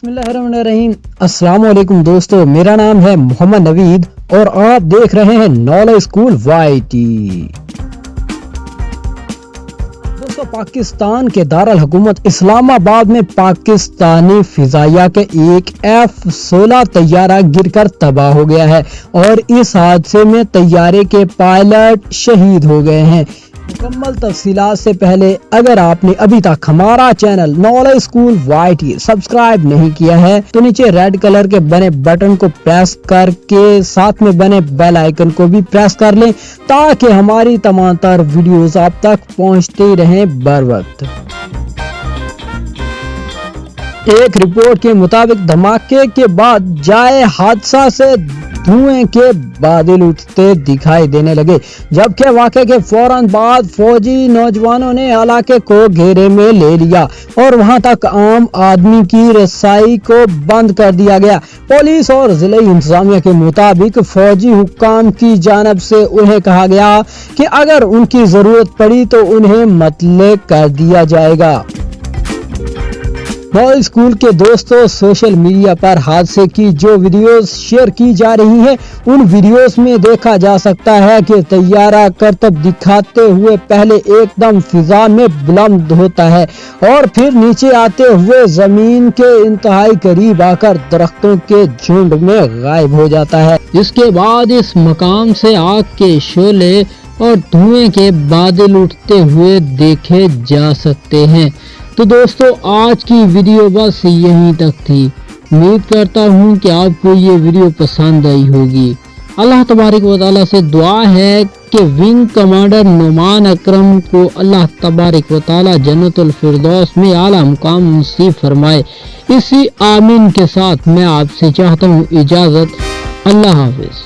बिस्मिल्लाहिर्रहमानिर्रहीम। अस्सलाम वालेकुम दोस्तों, मेरा नाम है मोहम्मद नवीद और आप देख रहे हैं नॉलेज स्कूल YT। दोस्तों, पाकिस्तान के दारुल हुकूमत इस्लामाबाद में पाकिस्तानी फिजाइया के एक F-16 तैयारा गिरकर तबाह हो गया है और इस हादसे में तैयारे के पायलट शहीद हो गए हैं। मुकम्मल तफसीलात से पहले अगर आपने अभी तक हमारा channel knowledge school YT subscribe नहीं किया है तो नीचे रेड कलर के बने बटन को प्रेस करके साथ में बने बेल आइकन को भी प्रेस कर लें ताकि हमारी तमाम तर वीडियोस आप तक पहुंचते रहें बर वक्त। एक रिपोर्ट के मुताबिक धमाके के बाद जाए हादसा से धुएं के बादल उठते दिखाई देने लगे, जबकि वाक़े के फौरन बाद फौजी नौजवानों ने इलाके को घेरे में ले लिया और वहां तक आम आदमी की रसाई को बंद कर दिया गया। पुलिस और जिले इंतजामिया के मुताबिक फौजी हुक्काम की जानिब से उन्हें कहा गया कि अगर उनकी जरूरत पड़ी तो उन्हें मतले कर दिया जाएगा। नॉलेज स्कूल के दोस्तों, सोशल मीडिया पर हादसे की जो वीडियोस शेयर की जा रही हैं उन वीडियोस में देखा जा सकता है कि तैयारा करतब दिखाते हुए पहले एकदम फिजा में बुलंद होता है और फिर नीचे आते हुए जमीन के इंतहाई करीब आकर दरख्तों के झुंड में गायब हो जाता है। इसके बाद इस मकाम से आग के शोले और धुएं के बादल उठते हुए देखे जा सकते हैं। तो दोस्तों, आज की वीडियो बस यहीं तक थी। उम्मीद करता हूँ कि आपको ये वीडियो पसंद आई होगी। अल्लाह तबारक व तआला से दुआ है कि विंग कमांडर नुमान अकरम को अल्लाह तबारक व तआला जन्नतुल फिरदौस में आला मुकाम नसीब फरमाए। इसी आमीन के साथ मैं आपसे चाहता हूँ इजाज़त। अल्लाह हाफिज।